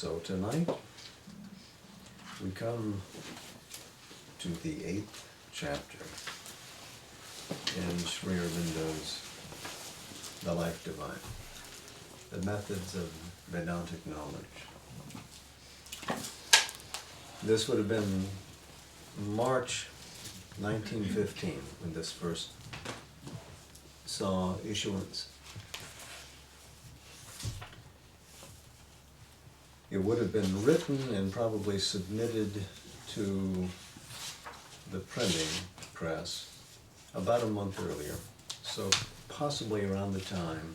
So tonight we come to the 8th chapter in Sri Aurobindo's The Life Divine, the methods of Vedantic knowledge. This would have been March 1915 when this first saw issuance. It would have been written and probably submitted to the printing press about a month earlier, so possibly around the time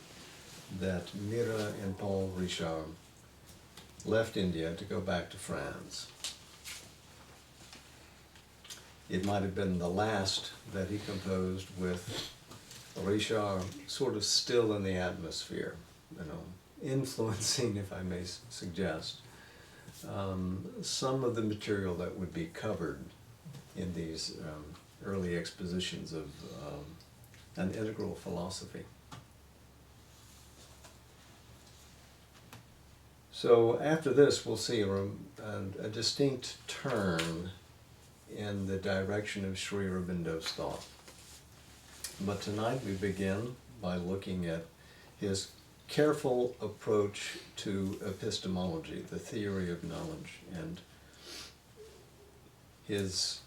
that Mira and Paul Richard left India to go back to France. It might have been the last that he composed with Richard sort of still in the atmosphere, influencing, if I may suggest, some of the material that would be covered in these early expositions of an integral philosophy. So after this, we'll see a distinct turn in the direction of Sri Aurobindo's thought. But tonight we begin by looking at his careful approach to epistemology, the theory of knowledge, and his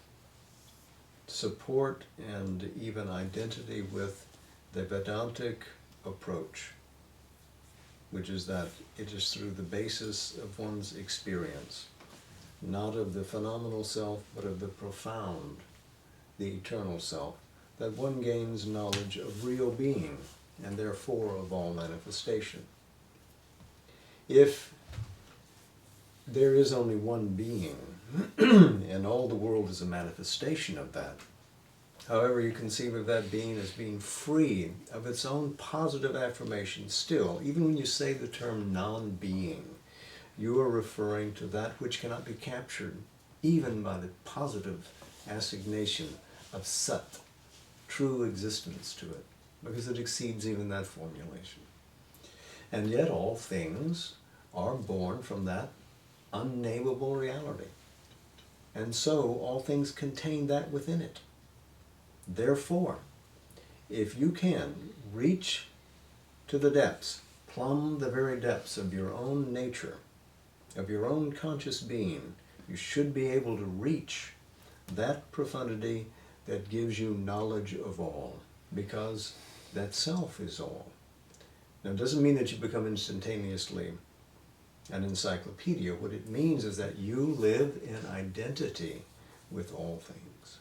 support and even identity with the Vedantic approach, which is that it is through the basis of one's experience, not of the phenomenal self, but of the profound, the eternal self, that one gains knowledge of real being, and therefore of all manifestation. If there is only one being, and all the world is a manifestation of that, however you conceive of that being as being free of its own positive affirmation, still, even when you say the term non-being, you are referring to that which cannot be captured even by the positive assignation of sat, true existence to it, because it exceeds even that formulation. And yet all things are born from that unnameable reality. And so all things contain that within it. Therefore, if you can reach to the depths, plumb the very depths of your own nature, of your own conscious being, you should be able to reach that profundity that gives you knowledge of all, because that self is all. Now, it doesn't mean that you become instantaneously an encyclopedia. What it means is that you live in identity with all things.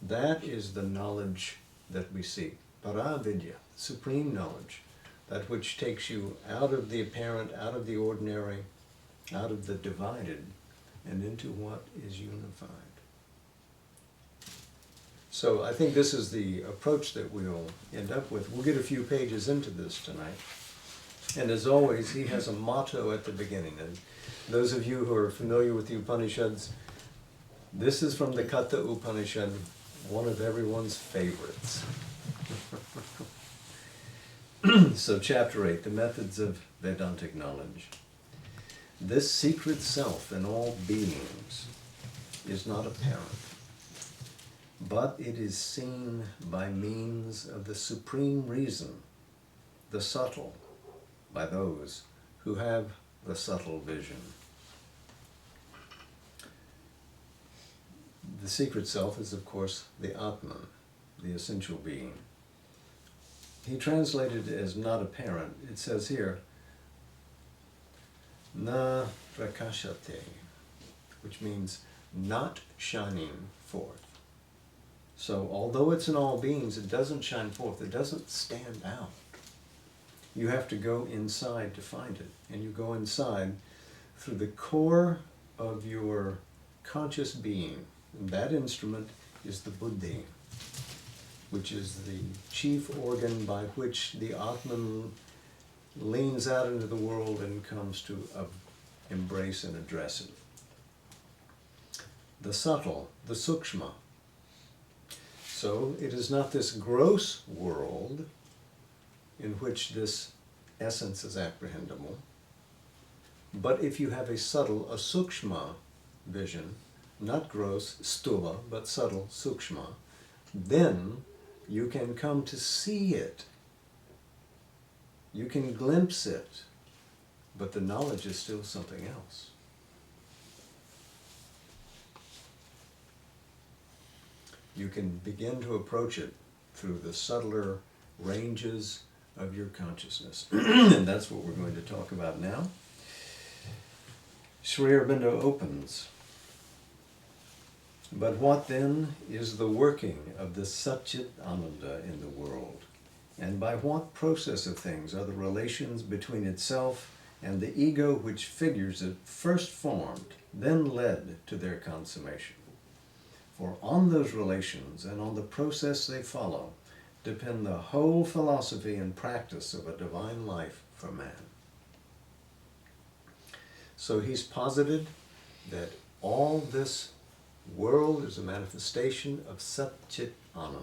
That is the knowledge that we seek. Paravidya, supreme knowledge, that which takes you out of the apparent, out of the ordinary, out of the divided, and into what is unified. So I think this is the approach that we'll end up with. We'll get a few pages into this tonight. And as always, he has a motto at the beginning. And those of you who are familiar with the Upanishads, this is from the Katha Upanishad, one of everyone's favorites. So chapter 8, the methods of Vedantic knowledge. This secret self in all beings is not apparent, but it is seen by means of the supreme reason, the subtle, by those who have the subtle vision. The secret self is, of course, the Atman, the essential being. He translated it as not apparent. It says here, na prakashate, which means not shining forth. So although it's in all beings, it doesn't shine forth, it doesn't stand out. You have to go inside to find it. And you go inside through the core of your conscious being. And that instrument is the buddhi, which is the chief organ by which the Atman leans out into the world and comes to embrace and address it. The subtle, the sukshma. So it is not this gross world in which this essence is apprehendable, But if you have a subtle, a sukshma vision, not gross, stula, but subtle, sukshma, then you can come to see it. You can glimpse it, but the knowledge is still something else. You can begin to approach it through the subtler ranges of your consciousness. And that's what we're going to talk about now. Sri Aurobindo opens. But what then is the working of the Satchit Ananda in the world? And by what process of things are the relations between itself and the ego which figures it first formed, then led to their consummation? For on those relations and on the process they follow depend the whole philosophy and practice of a divine life for man. So he's posited that all this world is a manifestation of Satchit Ananda.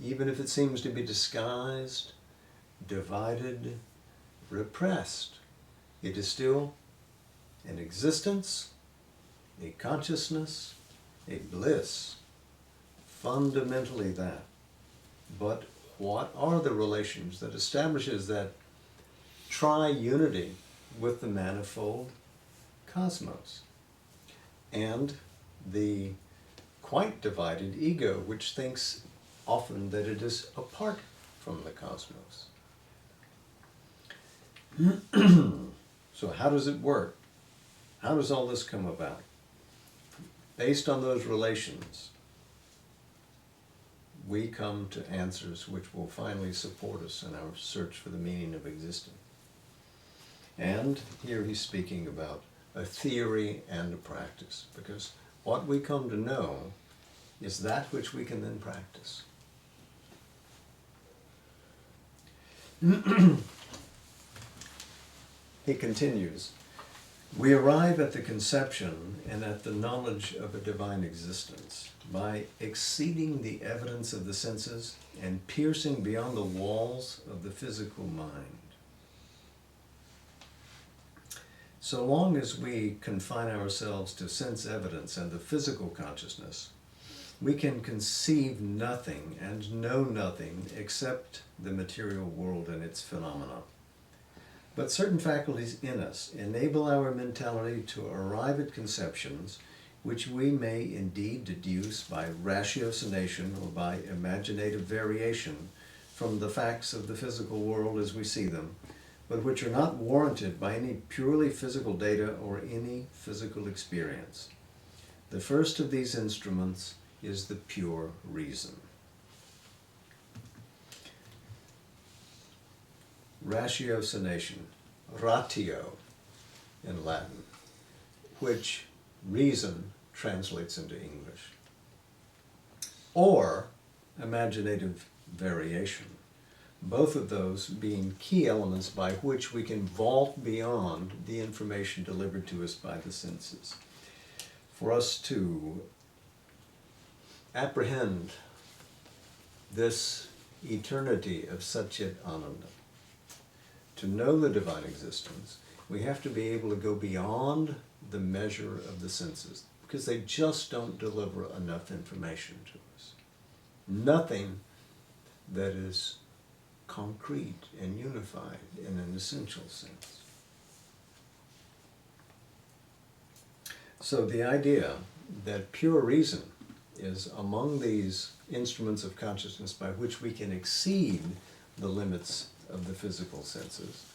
Even if it seems to be disguised, divided, repressed, it is still an existence, a consciousness, a bliss, fundamentally that. But what are the relations that establishes that tri-unity with the manifold cosmos and the quite divided ego, which thinks often that it is apart from the cosmos? So how does it work? How does all this come about? Based on those relations, we come to answers which will finally support us in our search for the meaning of existence. And here he's speaking about a theory and a practice, because what we come to know is that which we can then practice. He continues, we arrive at the conception and at the knowledge of a divine existence by exceeding the evidence of the senses and piercing beyond the walls of the physical mind. So long as we confine ourselves to sense evidence and the physical consciousness, we can conceive nothing and know nothing except the material world and its phenomena. But certain faculties in us enable our mentality to arrive at conceptions which we may indeed deduce by ratiocination or by imaginative variation from the facts of the physical world as we see them, but which are not warranted by any purely physical data or any physical experience. The first of these instruments is the pure reason. Ratiocination, ratio in Latin, which reason translates into English, or imaginative variation, both of those being key elements by which we can vault beyond the information delivered to us by the senses. For us to apprehend this eternity of Satchit Ananda, to know the divine existence, we have to be able to go beyond the measure of the senses, because they just don't deliver enough information to us. Nothing that is concrete and unified in an essential sense. So the idea that pure reason is among these instruments of consciousness by which we can exceed the limits of the physical senses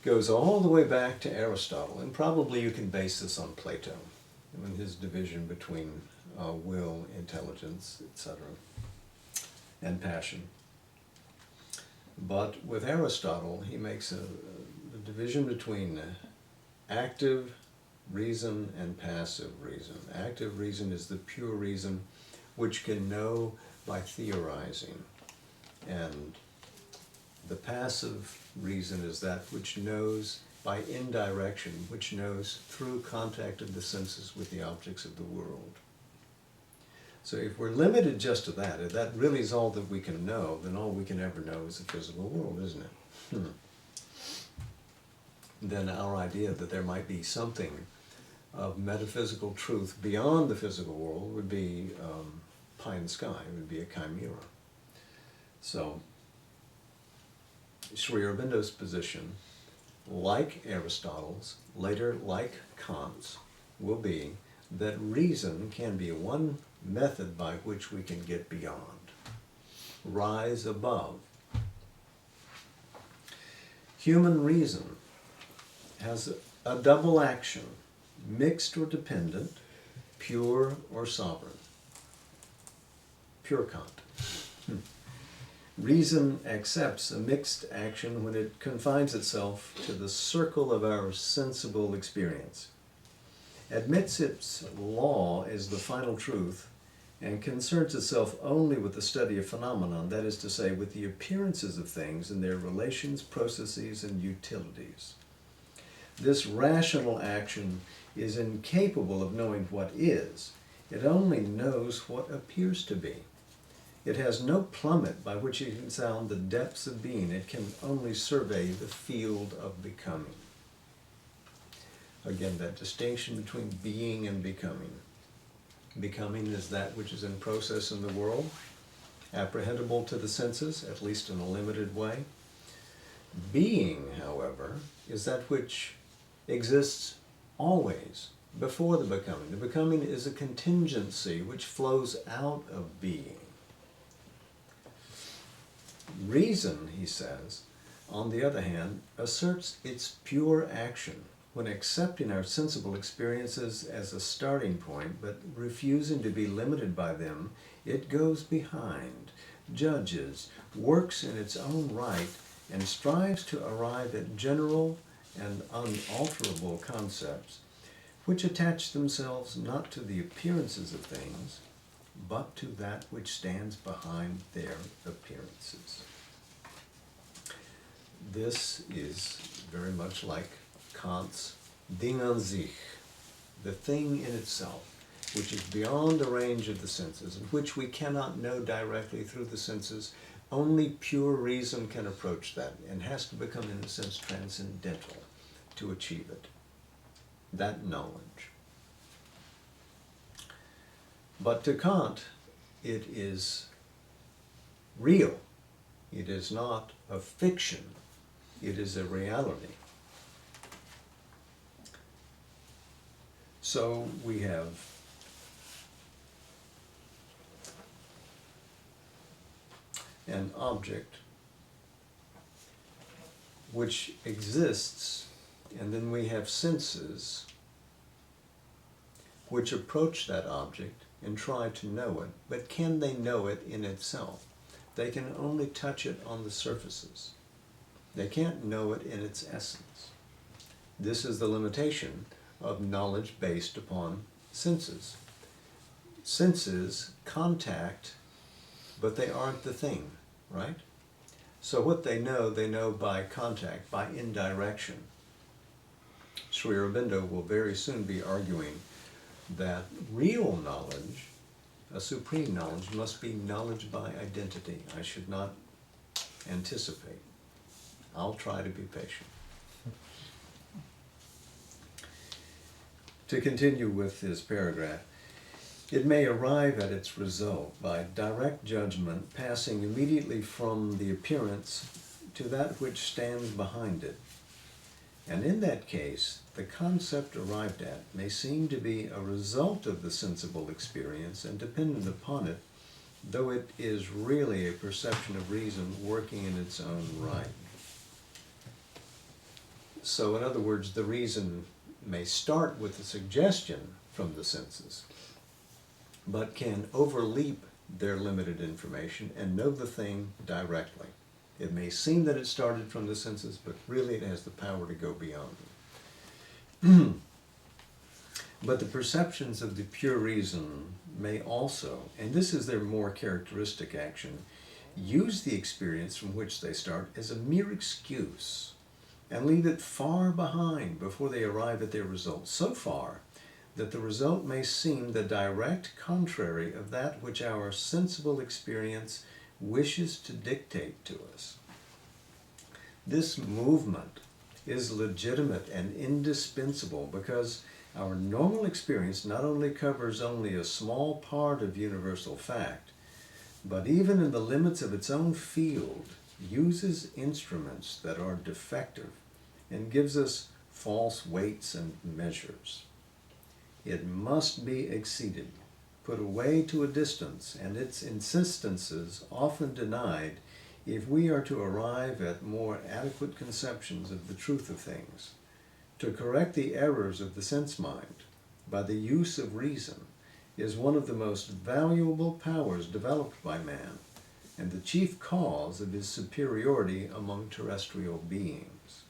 goes all the way back to Aristotle, and probably you can base this on Plato and his division between will, intelligence, etc., and passion. But with Aristotle, he makes a division between active reason and passive reason. Active reason is the pure reason which can know by theorizing, and the passive reason is that which knows by indirection, which knows through contact of the senses with the objects of the world. So if we're limited just to that, if that really is all that we can know, then all we can ever know is the physical world, isn't it? then our idea that there might be something of metaphysical truth beyond the physical world would be pie in the sky, it would be a chimera. So, Sri Aurobindo's position, like Aristotle's, later like Kant's, will be that reason can be one method by which we can get beyond, rise above. Human reason has a double action, mixed or dependent, pure or sovereign. Pure Kant. Reason accepts a mixed action when it confines itself to the circle of our sensible experience, admits its law as the final truth, and concerns itself only with the study of phenomenon, that is to say, with the appearances of things and their relations, processes, and utilities. This rational action is incapable of knowing what is. It only knows what appears to be. It has no plummet by which it can sound the depths of being. It can only survey the field of becoming. Again, that distinction between being and becoming. Becoming is that which is in process in the world, apprehendable to the senses, at least in a limited way. Being, however, is that which exists always before the becoming. The becoming is a contingency which flows out of being. Reason, he says, on the other hand, asserts its pure action when accepting our sensible experiences as a starting point, but refusing to be limited by them. It goes behind, judges, works in its own right, and strives to arrive at general and unalterable concepts, which attach themselves not to the appearances of things, but to that which stands behind their appearances. This is very much like Kant's Ding an sich, the thing in itself, which is beyond the range of the senses, and which we cannot know directly through the senses. Only pure reason can approach that, and has to become, in a sense, transcendental to achieve it. That knowledge. But to Kant, it is real. It is not a fiction. It is a reality. So we have an object which exists, and then we have senses which approach that object and try to know it. But can they know it in itself? They can only touch it on the surfaces. They can't know it in its essence. This is the limitation of knowledge based upon senses. Senses contact, but they aren't the thing, right? So what they know by contact, by indirection. Sri Aurobindo will very soon be arguing that real knowledge, a supreme knowledge, must be knowledge by identity. I should not anticipate. I'll try to be patient. To continue with his paragraph, it may arrive at its result by direct judgment, passing immediately from the appearance to that which stands behind it. And in that case, the concept arrived at may seem to be a result of the sensible experience and dependent upon it, though it is really a perception of reason working in its own right. So, in other words, the reason may start with a suggestion from the senses, but can overleap their limited information and know the thing directly. It may seem that it started from the senses, but really it has the power to go beyond them. But the perceptions of the pure reason may also, and this is their more characteristic action, use the experience from which they start as a mere excuse and leave it far behind before they arrive at their result, so far that the result may seem the direct contrary of that which our sensible experience wishes to dictate to us. This movement is legitimate and indispensable because our normal experience not only covers only a small part of universal fact, but even in the limits of its own field, uses instruments that are defective and gives us false weights and measures. It must be exceeded, put away to a distance, and its insistences often denied if we are to arrive at more adequate conceptions of the truth of things. To correct the errors of the sense mind by the use of reason is one of the most valuable powers developed by man, and the chief cause of his superiority among terrestrial beings.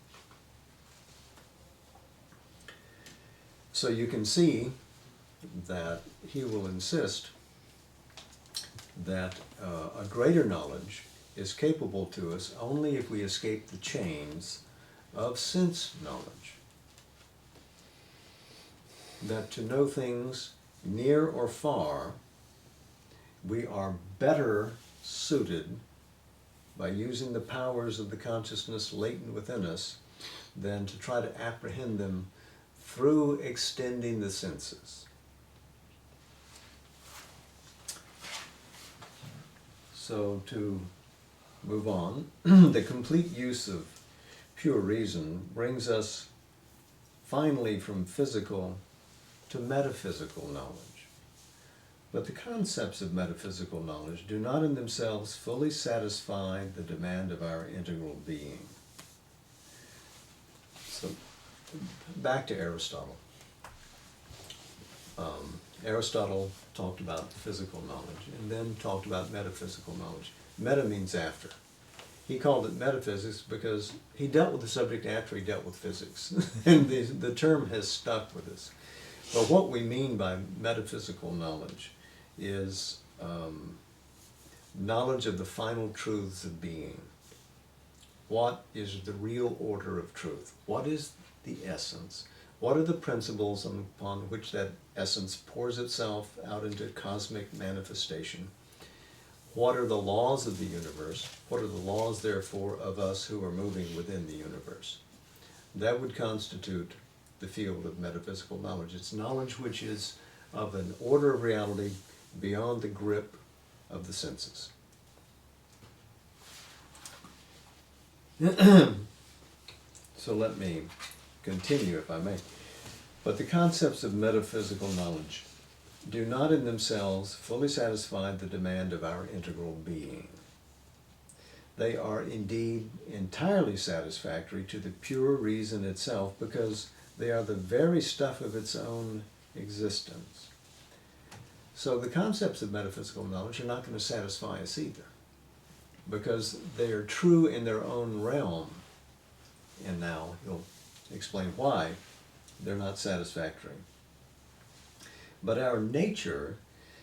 So you can see that he will insist that a greater knowledge is capable to us only if we escape the chains of sense knowledge. That to know things near or far, we are better suited by using the powers of the consciousness latent within us than to try to apprehend them through extending the senses. So to move on, the complete use of pure reason brings us finally from physical to metaphysical knowledge. But the concepts of metaphysical knowledge do not in themselves fully satisfy the demand of our integral being. So back to Aristotle. Aristotle talked about physical knowledge and then talked about metaphysical knowledge. Meta means after. He called it metaphysics because he dealt with the subject after he dealt with physics. And the term has stuck with us. But what we mean by metaphysical knowledge is knowledge of the final truths of being. What is the real order of truth? What is the essence? What are the principles upon which that essence pours itself out into cosmic manifestation? What are the laws of the universe? What are the laws, therefore, of us who are moving within the universe? That would constitute the field of metaphysical knowledge. It's knowledge which is of an order of reality beyond the grip of the senses. So let me continue, if I may. But the concepts of metaphysical knowledge do not in themselves fully satisfy the demand of our integral being. They are indeed entirely satisfactory to the pure reason itself because they are the very stuff of its own existence. So the concepts of metaphysical knowledge are not going to satisfy us either, because they are true in their own realm. And now he'll explain why they're not satisfactory. But our nature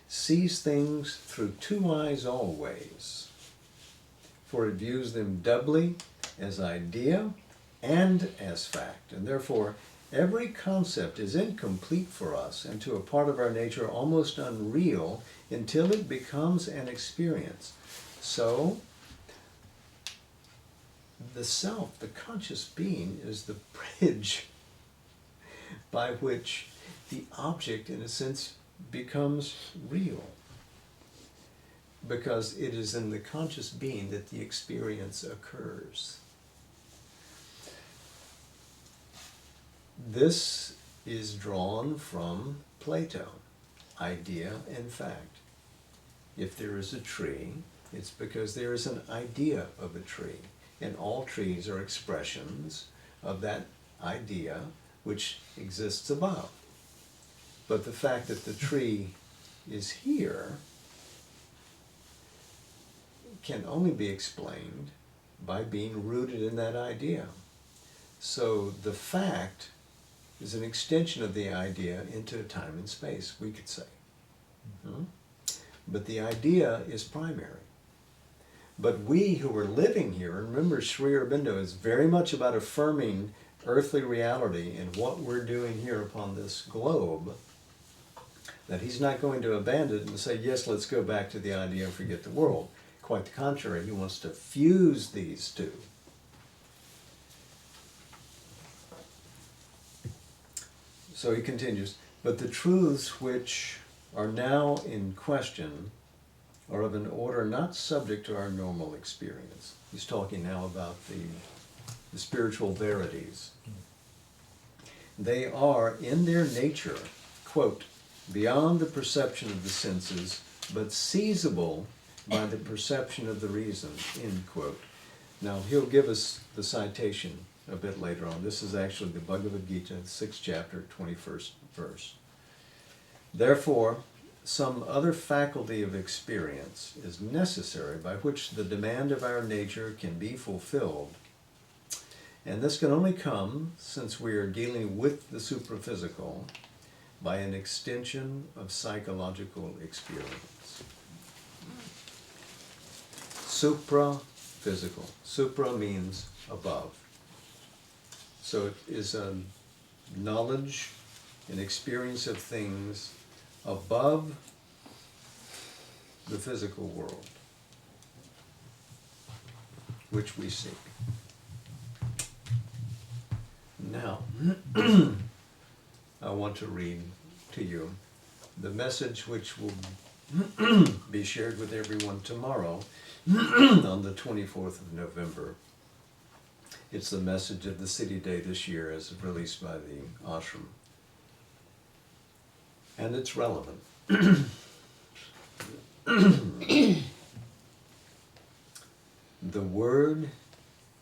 sees things through two eyes always, for it views them doubly as idea and as fact, and therefore every concept is incomplete for us and to a part of our nature almost unreal until it becomes an experience. So the self, the conscious being, is the bridge by which the object, in a sense, becomes real. Because it is in the conscious being that the experience occurs. This is drawn from Plato, idea and fact. If there is a tree, it's because there is an idea of a tree. And all trees are expressions of that idea which exists above. But the fact that the tree is here can only be explained by being rooted in that idea. So the fact is an extension of the idea into time and space, we could say. Mm-hmm. But the idea is primary. But we who are living here, and remember Sri Aurobindo is very much about affirming earthly reality and what we're doing here upon this globe, that he's not going to abandon it and say, yes, let's go back to the idea and forget the world. Quite the contrary, he wants to fuse these two. So he continues, but the truths which are now in question are of an order not subject to our normal experience. He's talking now about the spiritual verities. They are, in their nature, quote, beyond the perception of the senses, but seizable by the perception of the reason, end quote. Now, he'll give us the citation a bit later on. This is actually the Bhagavad Gita, 6th chapter, 21st verse. Therefore, some other faculty of experience is necessary by which the demand of our nature can be fulfilled. And this can only come, since we are dealing with the supraphysical, by an extension of psychological experience. Supraphysical. Supra means above. So it is a knowledge and experience of things above the physical world, which we seek. Now, I want to read to you the message which will be shared with everyone tomorrow on the 24th of November. It's the message of the City Day this year as released by the ashram. And it's relevant. The word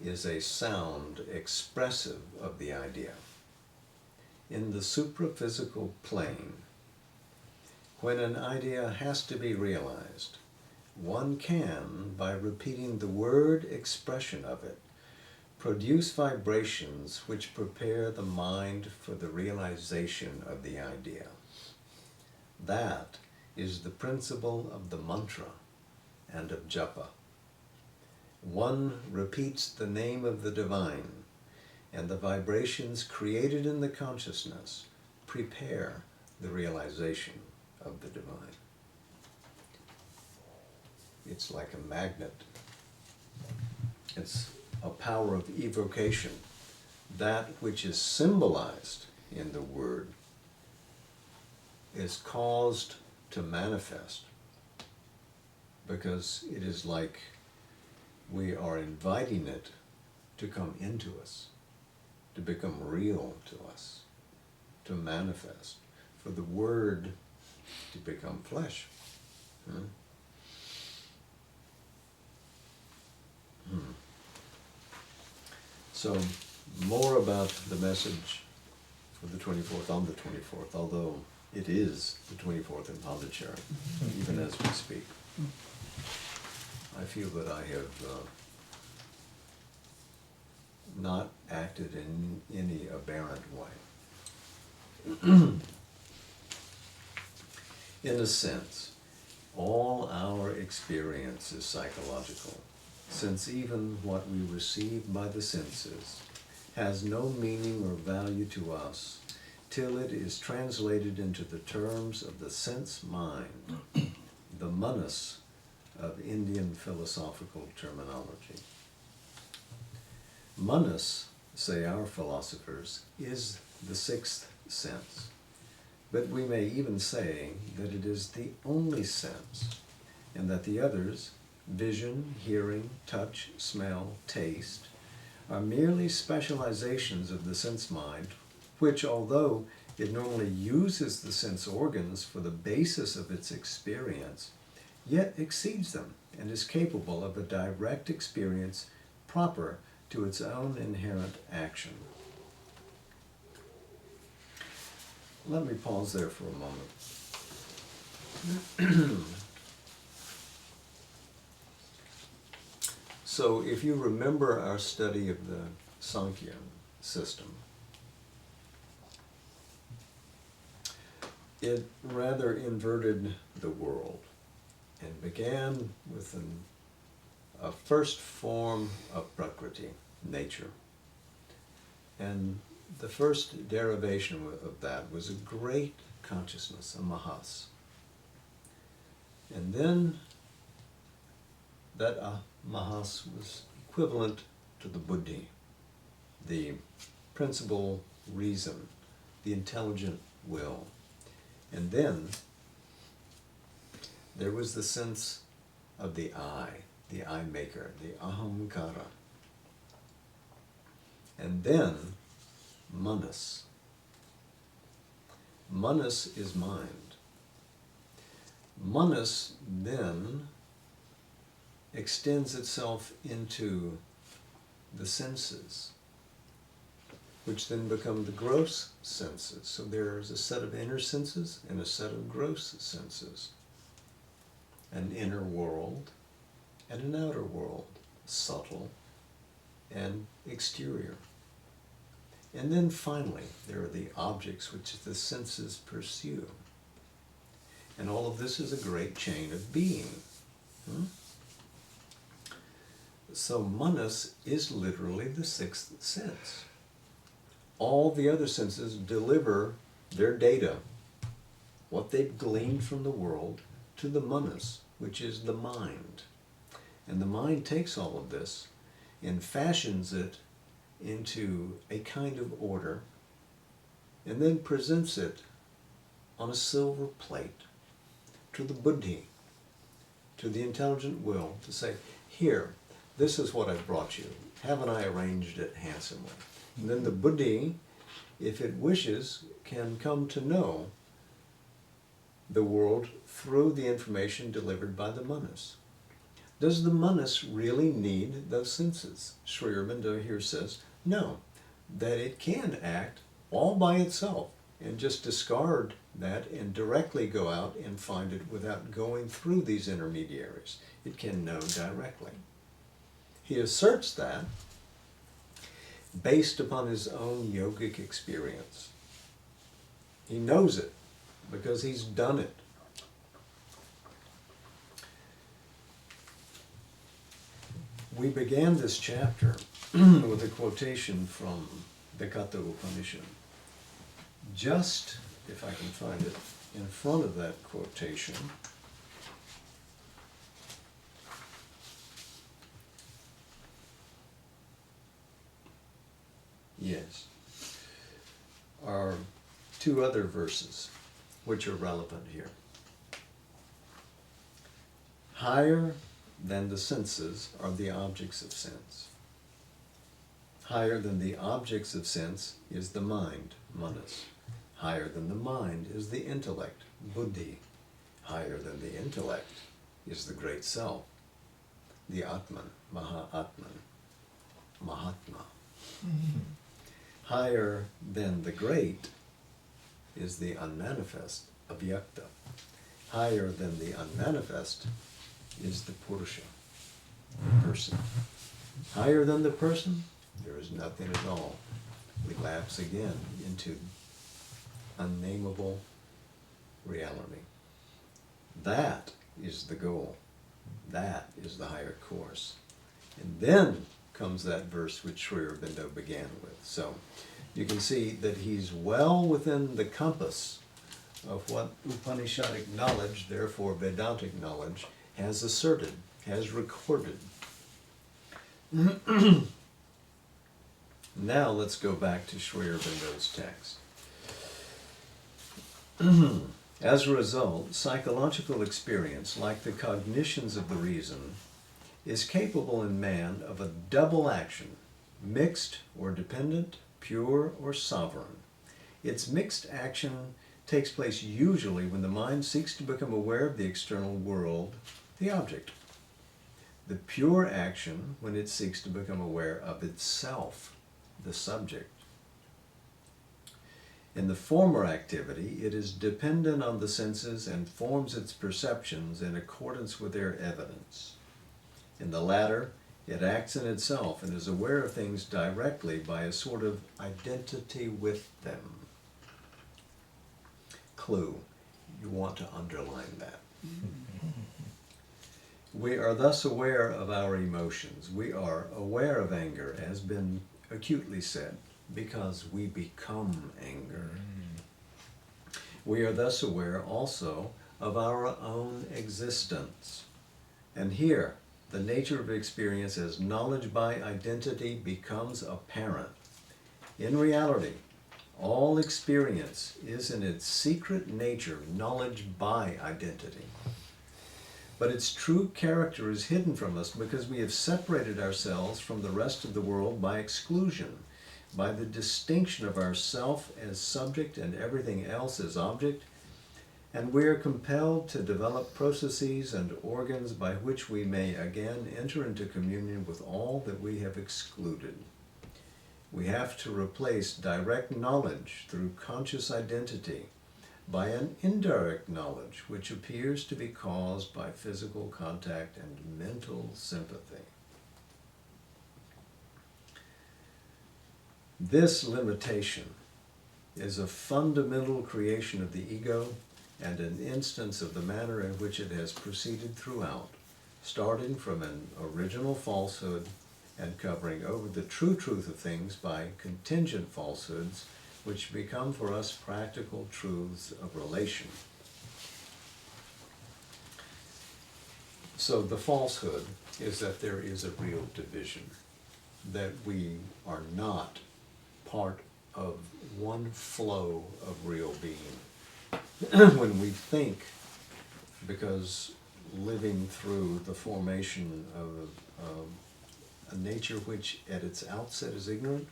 is a sound expressive of the idea. In the supraphysical plane, when an idea has to be realized, one can, by repeating the word expression of it, produce vibrations which prepare the mind for the realization of the idea. That is the principle of the mantra and of japa. One repeats the name of the divine, and the vibrations created in the consciousness prepare the realization of the divine. It's like a magnet. It's a power of evocation. That which is symbolized in the word is caused to manifest because it is like we are inviting it to come into us, to become real to us, to manifest, for the word to become flesh. So, more about the message for the 24th, on the 24th, although it is the 24th in Pondicherry, even as we speak. I feel that I have not acted in any aberrant way. In a sense, all our experience is psychological, since even what we receive by the senses has no meaning or value to us till it is translated into the terms of the sense mind, the manas of Indian philosophical terminology. Manas, say our philosophers, is the sixth sense, but we may even say that it is the only sense, and that the others, vision, hearing, touch, smell, taste, are merely specializations of the sense mind, which, although it normally uses the sense organs for the basis of its experience, yet exceeds them and is capable of a direct experience proper to its own inherent action. Let me pause there for a moment. So if you remember our study of the Sankhya system, it rather inverted the world and began with a first form of Prakriti, nature. And the first derivation of that was a great consciousness, a mahas. And then that mahas was equivalent to the buddhi, the principal reason the intelligent will. And then there was the sense of the I maker, the ahamkara. And then manas. Manas is mind. Manas then extends itself into the senses, which then become the gross senses. So there's a set of inner senses and a set of gross senses. An inner world and an outer world, subtle and exterior. And then finally, there are the objects which the senses pursue. And all of this is a great chain of being. So manas is literally the sixth sense. All the other senses deliver their data, what they've gleaned from the world, to the manas, which is the mind. And the mind takes all of this and fashions it into a kind of order, and then presents it on a silver plate to the buddhi, to the intelligent will, to say, here, this is what I've brought you. Haven't I arranged it handsomely? And then the buddhi, if it wishes, can come to know the world through the information delivered by the manas. Does the manas really need those senses? Sri Aurobindo here says, no, that it can act all by itself and just discard that and directly go out and find it without going through these intermediaries. It can know directly. He asserts that based upon his own yogic experience. He knows it because he's done it. We began this chapter with a quotation from the Katha Upanishad. Just, if I can find it, in front of that quotation, yes, are two other verses which are relevant here. Higher than the senses are the objects of sense. Higher than the objects of sense is the mind, manas. Higher than the mind is the intellect, buddhi. Higher than the intellect is the great self, the Atman, Mahatman, Mahatma. Mm-hmm. Higher than the great is the unmanifest, avyakta. Higher than the unmanifest is the Purusha, person. Higher than the person, there is nothing at all. We lapse again into unnameable reality. That is the goal. That is the higher course. And then comes that verse which Sri Aurobindo began with. So you can see that he's well within the compass of what Upanishadic knowledge, therefore Vedantic knowledge, has asserted, has recorded. Now let's go back to Sri Aurobindo's text. As a result, psychological experience, like the cognitions of the reason, is capable in man of a double action, mixed or dependent, pure or sovereign. Its mixed action takes place usually when the mind seeks to become aware of the external world, the object. The pure action when it seeks to become aware of itself, the subject. In the former activity, it is dependent on the senses and forms its perceptions in accordance with their evidence. In the latter, it acts in itself and is aware of things directly by a sort of identity with them. Clue, you want to underline that. We are thus aware of our emotions. We are aware of anger, as has been acutely said, because we become anger. We are thus aware also of our own existence. And here, the nature of experience as knowledge by identity becomes apparent. In reality, All experience is in its secret nature knowledge by identity. But its true character is hidden from us because we have separated ourselves from the rest of the world by exclusion, by the distinction of ourself as subject and everything else as object, and we are compelled to develop processes and organs by which we may again enter into communion with all that we have excluded. We have to replace direct knowledge through conscious identity by an indirect knowledge which appears to be caused by physical contact and mental sympathy. This limitation is a fundamental creation of the ego and an instance of the manner in which it has proceeded throughout, starting from an original falsehood and covering over the true truth of things by contingent falsehoods, which become for us practical truths of relation. So the falsehood is that there is a real division, that we are not part of one flow of real being. When we think, because living through the formation of a nature which at its outset is ignorant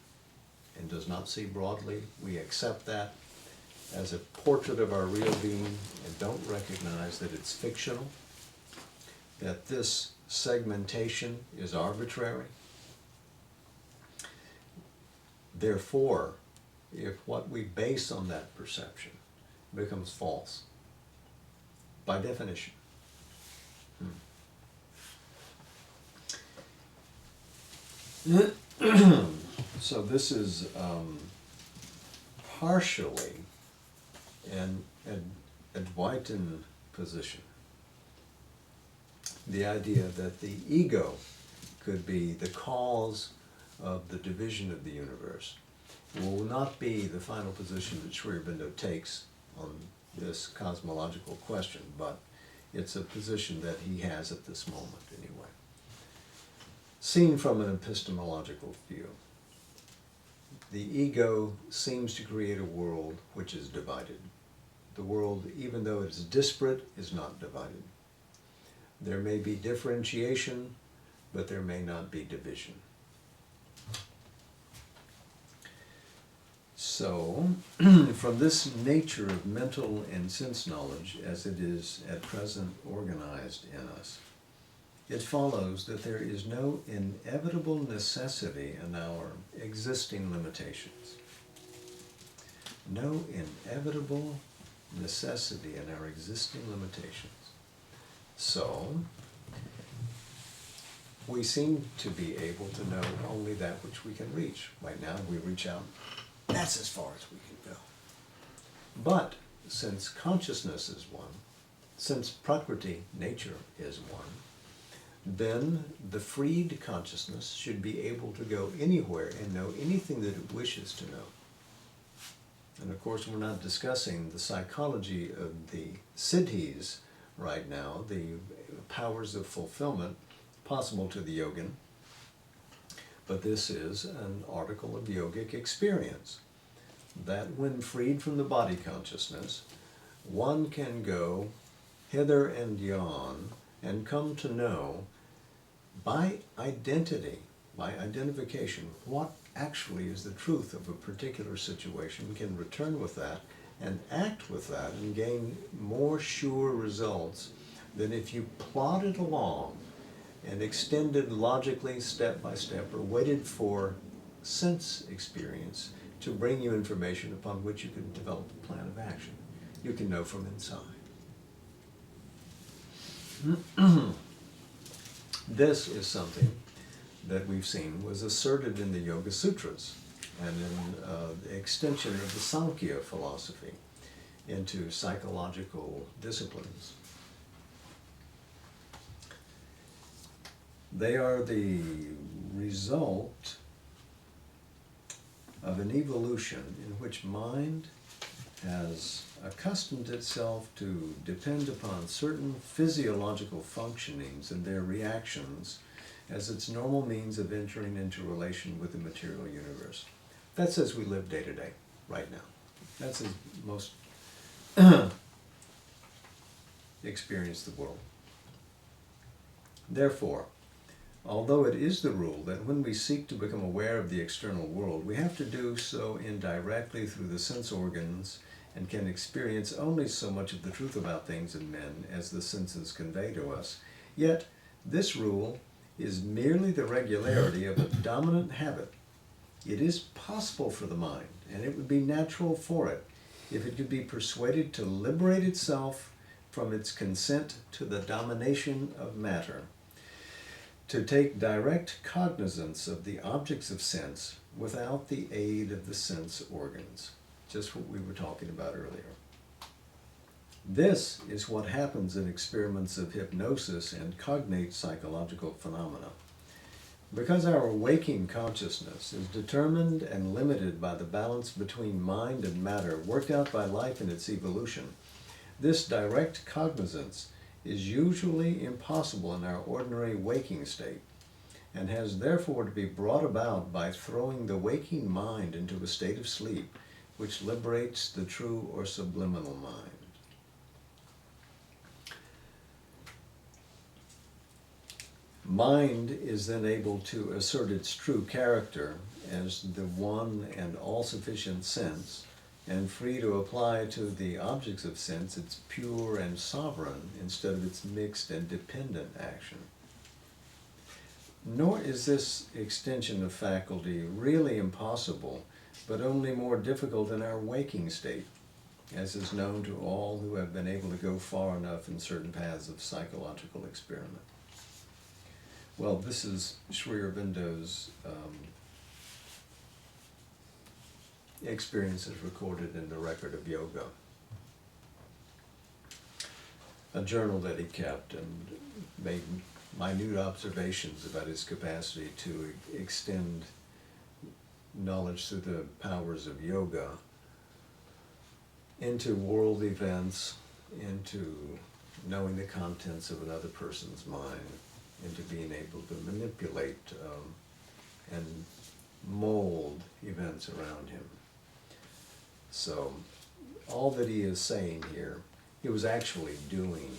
and does not see broadly, we accept that as a portrait of our real being and don't recognize that it's fictional, that this segmentation is arbitrary. Therefore, if what we base on that perception becomes false, by definition, so this is partially a Dwighton position. The idea that the ego could be the cause of the division of the universe will not be the final position that Sri Aurobindo takes on this cosmological question, but it's a position that he has at this moment anyway. Seen from an epistemological view, the ego seems to create a world which is divided. The world, even though it's disparate, is not divided. There may be differentiation, but there may not be division. So, from this nature of mental and sense knowledge, as it is at present organized in us, it follows that there is no inevitable necessity in our existing limitations. No inevitable necessity in our existing limitations. So, we seem to be able to know only that which we can reach. Right now, we reach out. That's as far as we can go. But since consciousness is one, since Prakriti, nature, is one, then the freed consciousness should be able to go anywhere and know anything that it wishes to know. And of course, we're not discussing the psychology of the siddhis right now, the powers of fulfillment possible to the yogin. But this is an article of yogic experience, that when freed from the body consciousness, one can go hither and yon and come to know by identity, by identification, what actually is the truth of a particular situation, can return with that and act with that and gain more sure results than if you plodded along and extended logically step by step or waited for sense experience to bring you information upon which you can develop a plan of action. You can know from inside. This is something that we've seen was asserted in the Yoga Sutras and in the extension of the Sankhya philosophy into psychological disciplines. They are the result of an evolution in which mind has accustomed itself to depend upon certain physiological functionings and their reactions as its normal means of entering into relation with the material universe. That's as we live day to day. right now. That's his most experienced the world. Therefore, although it is the rule that when we seek to become aware of the external world, we have to do so indirectly through the sense organs and can experience only so much of the truth about things and men as the senses convey to us, yet this rule is merely the regularity of a dominant habit. It is possible for the mind, and it would be natural for it, if it could be persuaded to liberate itself from its consent to the domination of matter, to take direct cognizance of the objects of sense without the aid of the sense organs. Just what we were talking about earlier. This is what happens in experiments of hypnosis and cognate psychological phenomena. Because our waking consciousness is determined and limited by the balance between mind and matter worked out by life in its evolution, this direct cognizance is usually impossible in our ordinary waking state, and has therefore to be brought about by throwing the waking mind into a state of sleep, which liberates the true or subliminal mind. Mind is then able to assert its true character as the one and all-sufficient sense, and free to apply to the objects of sense its pure and sovereign instead of its mixed and dependent action. Nor is this extension of faculty really impossible, but only more difficult in our waking state, as is known to all who have been able to go far enough in certain paths of psychological experiment. Well, this is Sri Aurobindo's experiences recorded in the Record of Yoga, a journal that he kept and made minute observations about his capacity to extend knowledge through the powers of yoga into world events, into knowing the contents of another person's mind, into being able to manipulate and mold events around him. So all that he is saying here, he was actually doing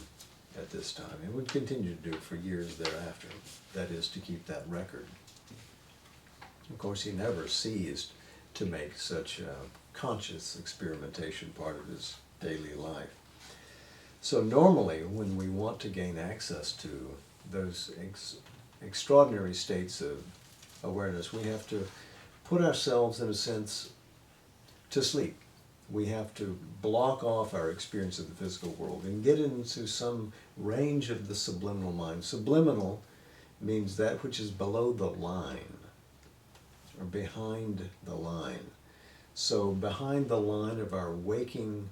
at this time, and would continue to do for years thereafter. That is, to keep that record. Of course, he never ceased to make such conscious experimentation part of his daily life. So normally, when we want to gain access to those extraordinary states of awareness, we have to put ourselves, in a sense, to sleep. We have to block off our experience of the physical world and get into some range of the subliminal mind. Subliminal means that which is below the line, or behind the line. So behind the line of our waking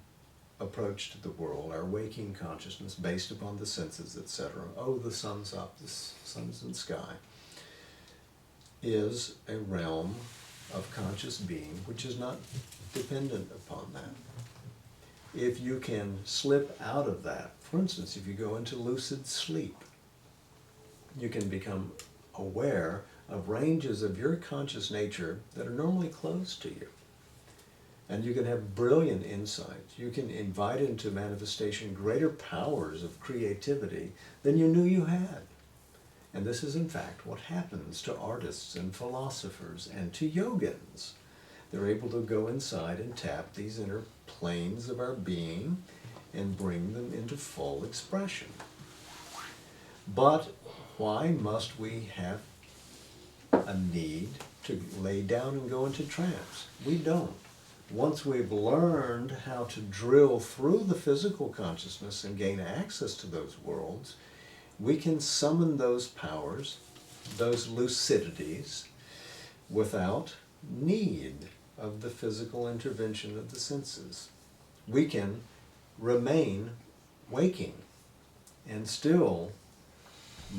approach to the world, our waking consciousness based upon the senses, etc. Oh, the sun's up, the sun's in the sky, is a realm of conscious being which is not dependent upon that. If you can slip out of that, for instance, if you go into lucid sleep, you can become aware of ranges of your conscious nature that are normally closed to you. And you can have brilliant insights. You can invite into manifestation greater powers of creativity than you knew you had. And this is in fact what happens to artists and philosophers and to yogins. They're able to go inside and tap these inner planes of our being and bring them into full expression. But why must we have a need to lay down and go into trance? We don't. Once we've learned how to drill through the physical consciousness and gain access to those worlds, we can summon those powers, those lucidities, without need of the physical intervention of the senses. We can remain waking and still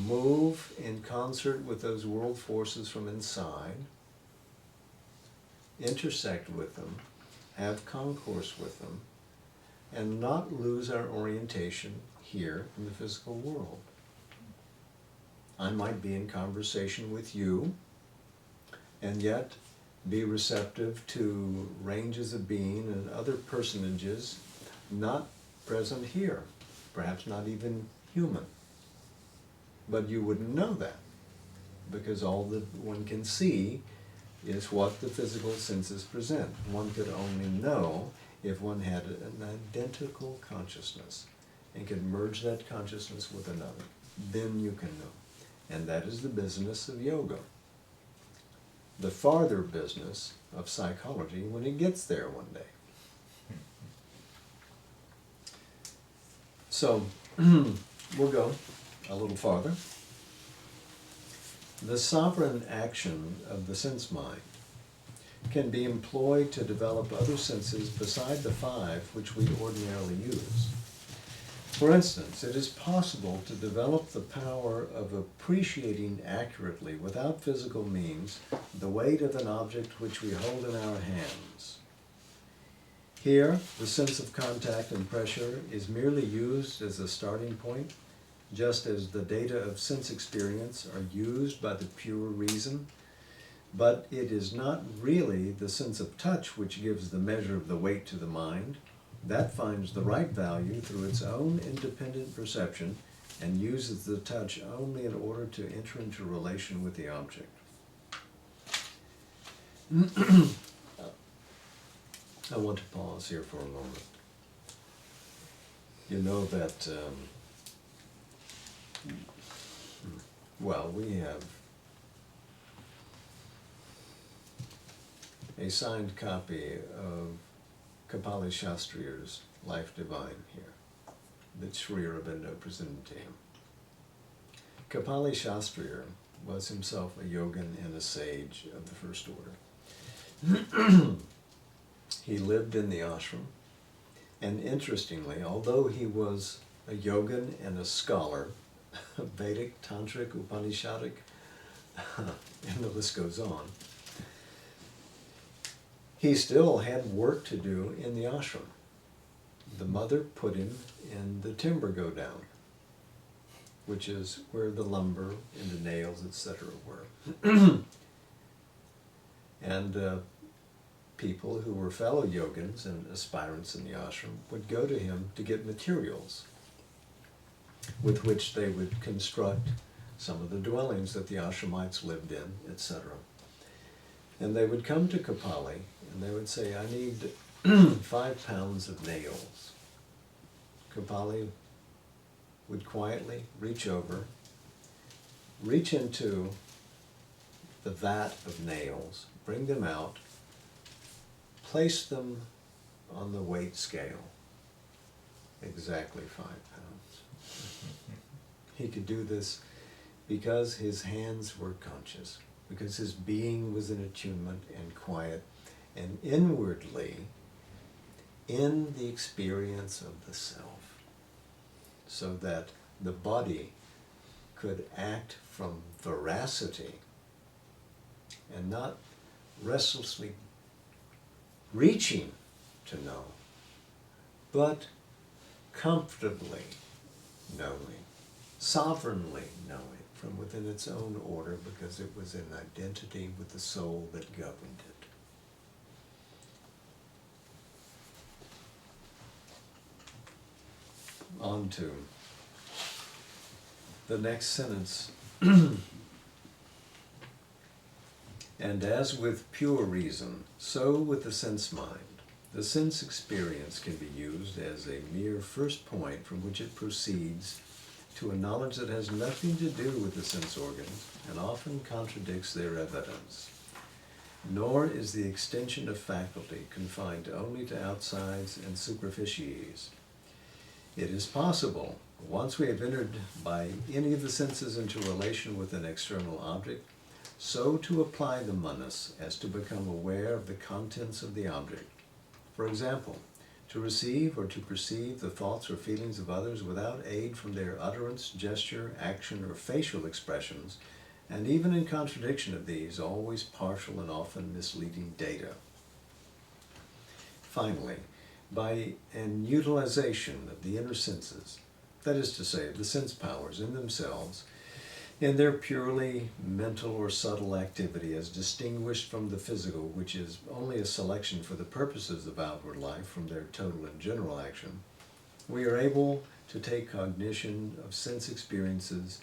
move in concert with those world forces from inside, intersect with them, have concourse with them, and not lose our orientation here in the physical world. I might be in conversation with you, and yet be receptive to ranges of being and other personages not present here, perhaps not even human. But you wouldn't know that, because all that one can see is what the physical senses present. One could only know if one had an identical consciousness and could merge that consciousness with another. Then you can know. And that is the business of yoga. The farther business of psychology when it gets there one day. So, we'll go a little farther. The sovereign action of the sense mind can be employed to develop other senses beside the five which we ordinarily use. For instance, it is possible to develop the power of appreciating accurately, without physical means, the weight of an object which we hold in our hands. Here, the sense of contact and pressure is merely used as a starting point, just as the data of sense experience are used by the pure reason, but it is not really the sense of touch which gives the measure of the weight to the mind. That finds the right value through its own independent perception and uses the touch only in order to enter into relation with the object. I want to pause here for a moment. You know that, we have a signed copy of Kapali Shastriyar's Life Divine here, that Sri Aurobindo presented to him. Kapali Shastriyar was himself a yogin and a sage of the first order. He lived in the ashram, and interestingly, although he was a yogin and a scholar, Vedic, Tantric, Upanishadic, and the list goes on, he still had work to do in the ashram. The mother put him in the timber go down, which is where the lumber and the nails, etc. were. And people who were fellow yogins and aspirants in the ashram would go to him to get materials with which they would construct some of the dwellings that the ashramites lived in, etc. And they would come to Kapali and they would say, I need 5 pounds of nails. Kapali would quietly reach over, reach into the vat of nails, bring them out, place them on the weight scale. Exactly 5 pounds. He could do this because his hands were conscious, because his being was in attunement and quiet, and inwardly in the experience of the self, so that the body could act from veracity and not restlessly reaching to know, but comfortably knowing, sovereignly knowing from within its own order, because it was in identity with the soul that governed it. On to the next sentence. And as with pure reason, so with the sense mind. The sense experience can be used as a mere first point from which it proceeds to a knowledge that has nothing to do with the sense organs and often contradicts their evidence. Nor is the extension of faculty confined only to outsides and superficies. It is possible, once we have entered by any of the senses into relation with an external object, so to apply the manas as to become aware of the contents of the object. For example, to receive or to perceive the thoughts or feelings of others without aid from their utterance, gesture, action, or facial expressions, and even in contradiction of these, always partial and often misleading data. Finally, by an utilization of the inner senses, that is to say, the sense powers in themselves, in their purely mental or subtle activity as distinguished from the physical, which is only a selection for the purposes of outward life from their total and general action, we are able to take cognition of sense experiences,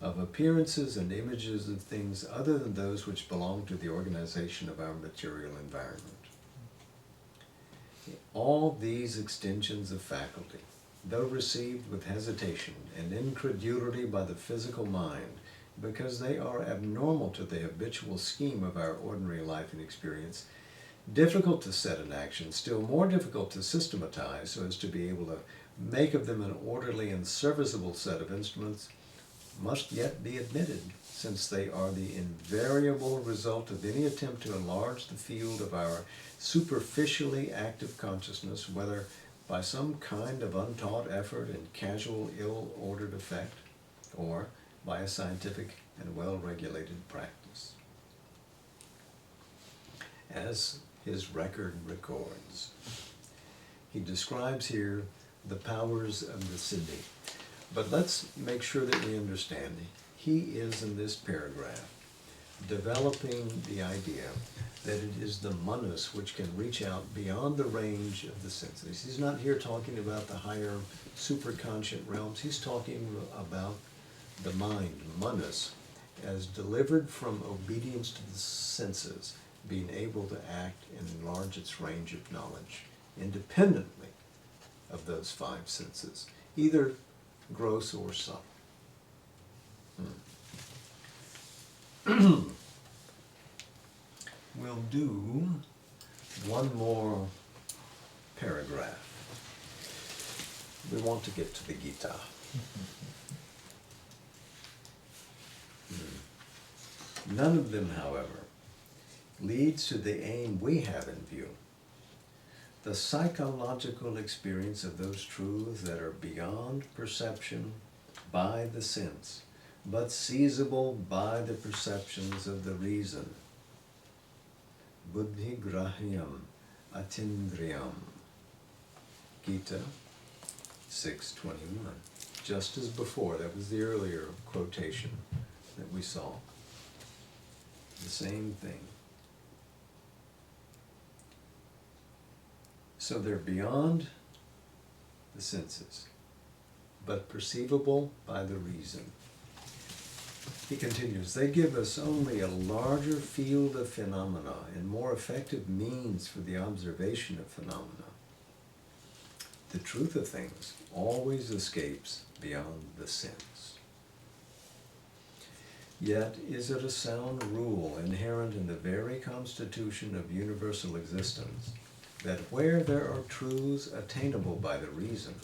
of appearances and images of things other than those which belong to the organization of our material environment. All these extensions of faculty, though received with hesitation and incredulity by the physical mind, because they are abnormal to the habitual scheme of our ordinary life and experience, difficult to set in action, still more difficult to systematize so as to be able to make of them an orderly and serviceable set of instruments, must yet be admitted, since they are the invariable result of any attempt to enlarge the field of our superficially active consciousness, whether by some kind of untaught effort and casual ill-ordered effect, or by a scientific and well-regulated practice. As his record records, he describes here the powers of the Siddhi. But let's make sure that we understand, he is in this paragraph developing the idea that it is the manas which can reach out beyond the range of the senses. He's not here talking about the higher superconscient realms. He's talking about the mind, manas, as delivered from obedience to the senses, being able to act and enlarge its range of knowledge independently of those five senses, either gross or subtle. We'll do one more paragraph. We want to get to the Gita. None of them, however, leads to the aim we have in view, the psychological experience of those truths that are beyond perception by the sense, but seizable by the perceptions of the reason. Buddhi grahyam atindriyam. Gita 6:21. Just as before, that was the earlier quotation that we saw. The same thing. So they're beyond the senses, but perceivable by the reason. He continues, they give us only a larger field of phenomena and more effective means for the observation of phenomena. The truth of things always escapes beyond the sense. Yet is it a sound rule inherent in the very constitution of universal existence that where there are truths attainable by the reason,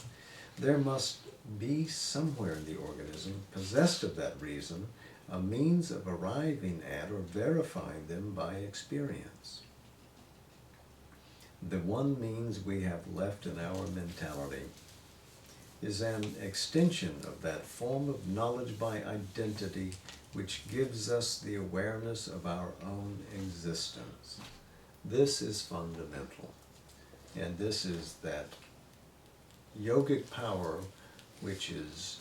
there must be somewhere in the organism, possessed of that reason, a means of arriving at or verifying them by experience. The one means we have left in our mentality is an extension of that form of knowledge by identity which gives us the awareness of our own existence. This is fundamental, and this is that yogic power which is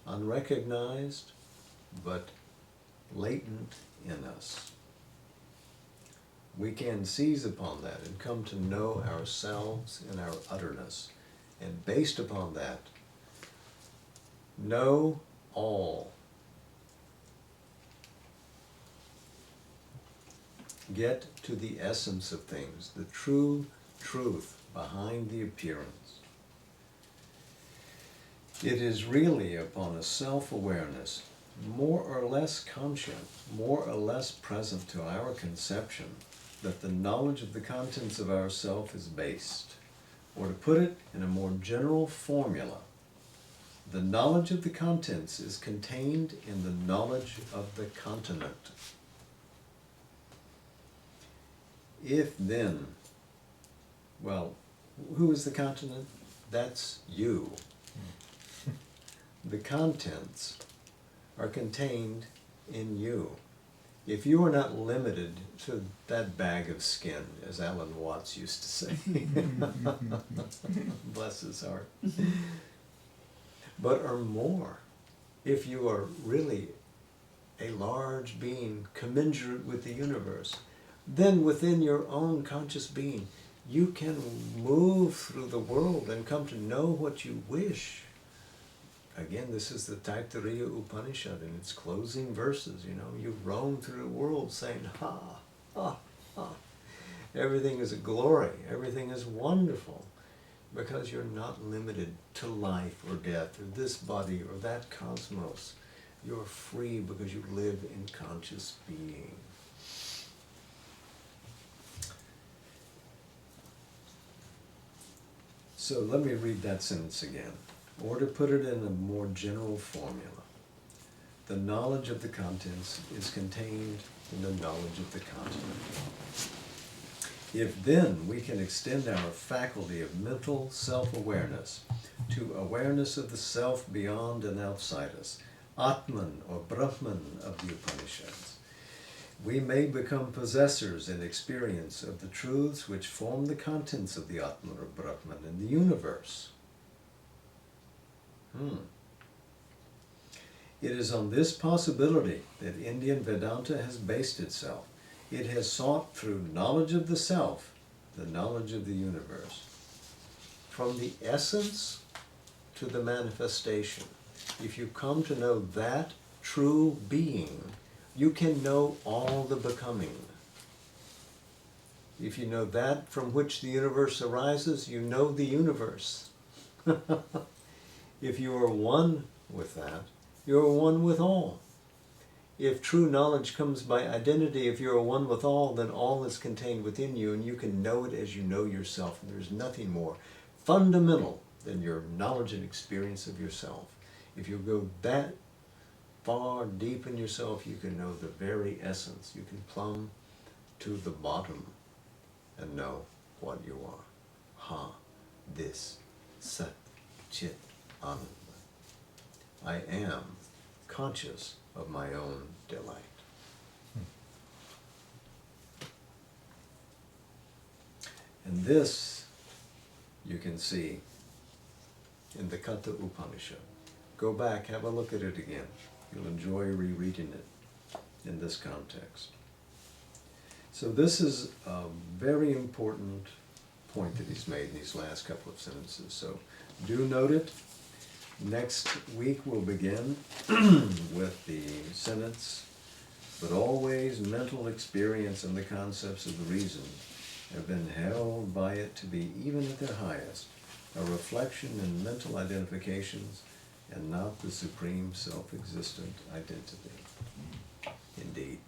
unrecognized but latent in us. We can seize upon that and come to know ourselves in our utterness, and based upon that, know all. Get to the essence of things, the true truth behind the appearance. It is really upon a self-awareness, more or less conscient, more or less present to our conception, that the knowledge of the contents of ourself is based. Or to put it in a more general formula, the knowledge of the contents is contained in the knowledge of the continent. If then, well, who is the continent? That's you. The contents are contained in you. If you are not limited to that bag of skin, as Alan Watts used to say, bless his heart, but are more, if you are really a large being commensurate with the universe, then within your own conscious being, you can move through the world and come to know what you wish. Again, this is the Taittiriya Upanishad in its closing verses. You roam through the world saying, ha, ha, ha. Everything is a glory. Everything is wonderful. Because you're not limited to life or death or this body or that cosmos. You're free because you live in conscious being. So let me read that sentence again, or to put it in a more general formula. The knowledge of the contents is contained in the knowledge of the content. If then we can extend our faculty of mental self-awareness to awareness of the self beyond and outside us, Atman or Brahman of the Upanishads, we may become possessors in experience of the truths which form the contents of the Atman or Brahman in the universe. It is on this possibility that Indian Vedanta has based itself. It has sought through knowledge of the self, the knowledge of the universe. From the essence to the manifestation, if you come to know that true being, you can know all the becoming. If you know that from which the universe arises, you know the universe. If you are one with that, you are one with all. If true knowledge comes by identity, if you are one with all, then all is contained within you, and you can know it as you know yourself. And there's nothing more fundamental than your knowledge and experience of yourself. If you go that far deep in yourself, you can know the very essence. You can plumb to the bottom and know what you are. Ha, this, Sat, Chit, Ananda. I am conscious of my own delight. And this you can see in the Katha Upanishad. Go back, have a look at it again. You'll enjoy rereading it in this context. So this is a very important point that he's made in these last couple of sentences. So do note it. Next week we'll begin with the sentence, but always mental experience and the concepts of the reason have been held by it to be, even at their highest, a reflection in mental identifications and not the supreme self-existent identity. Indeed.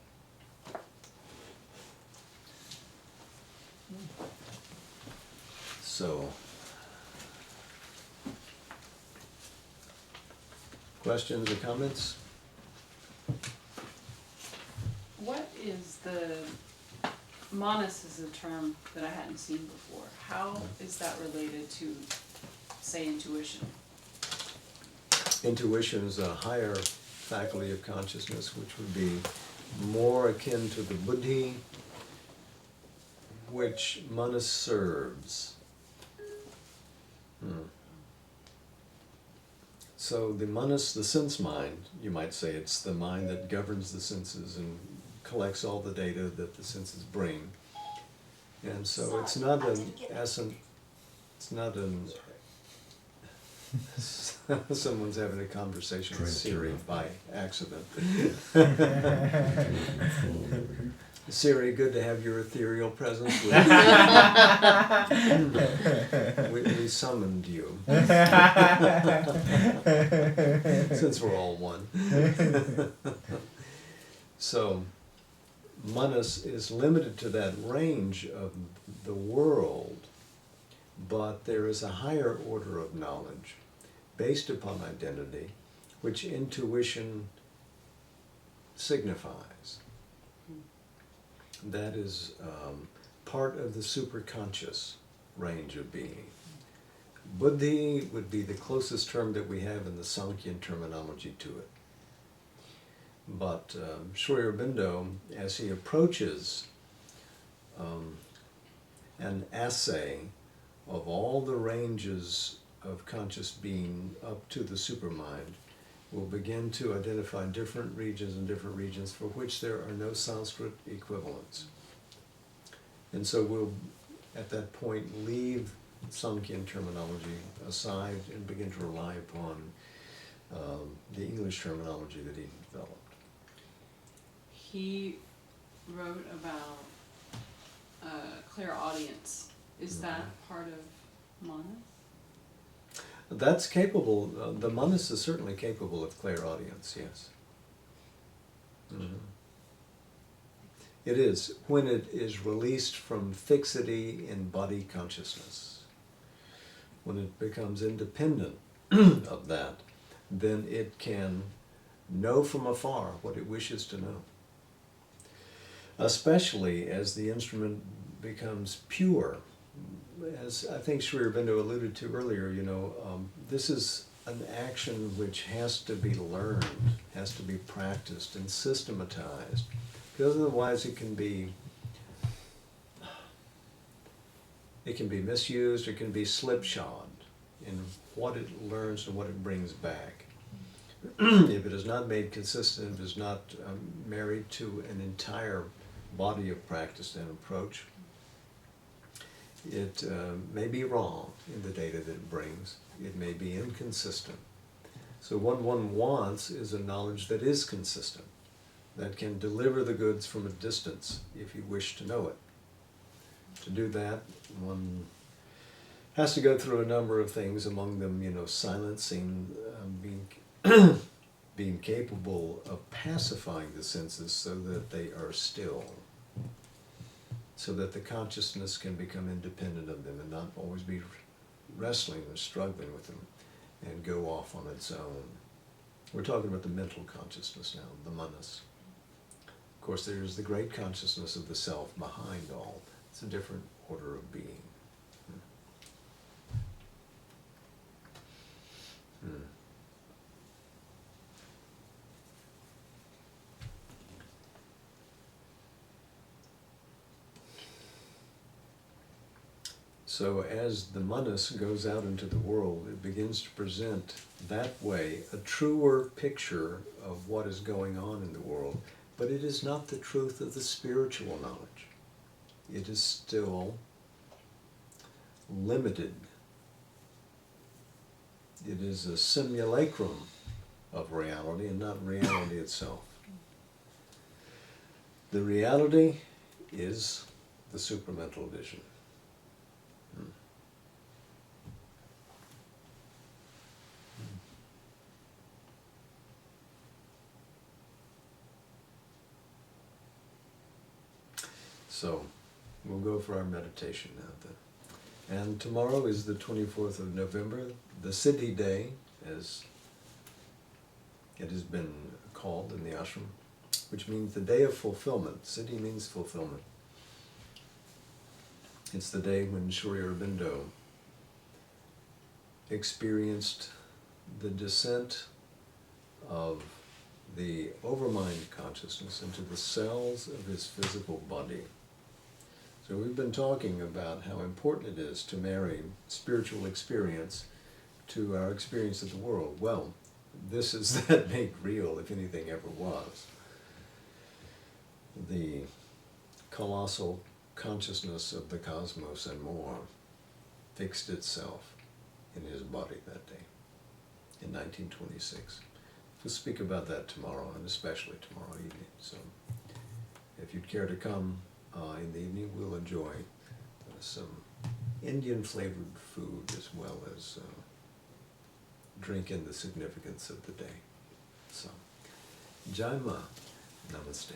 So, questions or comments? What is the, manas is a term that I hadn't seen before. How is that related to, say, intuition? Intuition is a higher faculty of consciousness, which would be more akin to the buddhi, which manas serves. So the manas, the sense mind, you might say it's the mind that governs the senses and collects all the data that the senses bring. And so it's not an essence, it's not an, someone's having a conversation with Siri by accident. Siri, good to have your ethereal presence with you. We summoned you. Since we're all one. So, manas is limited to that range of the world, but there is a higher order of knowledge based upon identity, which intuition signifies. That is part of the superconscious range of being. Buddhi would be the closest term that we have in the Sankhya terminology to it. But Sri Aurobindo, as he approaches an assay of all the ranges of conscious being up to the supermind, will begin to identify different regions and different regions for which there are no Sanskrit equivalents. And so we'll, at that point, leave Sankhyan terminology aside and begin to rely upon the English terminology that he developed. He wrote about clairaudience. Is that part of Manas? That's capable, the Manas is certainly capable of clairaudience, yes. Mhm. It is, when it is released from fixity in body consciousness. When it becomes independent of that, then it can know from afar what it wishes to know. Especially as the instrument becomes pure. As I think Sri Aurobindo alluded to earlier, this is an action which has to be learned, has to be practiced and systematized, because otherwise it can be misused, it can be slipshod in what it learns and what it brings back. If it is not made consistent, if it is not married to an entire body of practice and approach, it may be wrong in the data that it brings. It may be inconsistent. So what one wants is a knowledge that is consistent, that can deliver the goods from a distance if you wish to know it. To do that, one has to go through a number of things, among them, silencing, being capable of pacifying the senses so that they are still, so that the consciousness can become independent of them and not always be wrestling or struggling with them and go off on its own. We're talking about the mental consciousness now, the manas. Of course, there's the great consciousness of the self behind all. It's a different order of being. So as the manas goes out into the world, it begins to present that way a truer picture of what is going on in the world, but it is not the truth of the spiritual knowledge. It is still limited. It is a simulacrum of reality and not reality itself. The reality is the supramental vision. So, we'll go for our meditation now then. And tomorrow is the 24th of November, the Siddhi Day, as it has been called in the ashram, which means the day of fulfillment. Siddhi means fulfillment. It's the day when Sri Aurobindo experienced the descent of the overmind consciousness into the cells of his physical body. So we've been talking about how important it is to marry spiritual experience to our experience of the world. Well, this is that made real, if anything ever was. The colossal consciousness of the cosmos and more fixed itself in his body that day, in 1926. We'll speak about that tomorrow, and especially tomorrow evening. So if you'd care to come in the evening, we'll enjoy some Indian-flavored food as well as drink in the significance of the day. So, Jai Ma, Namaste.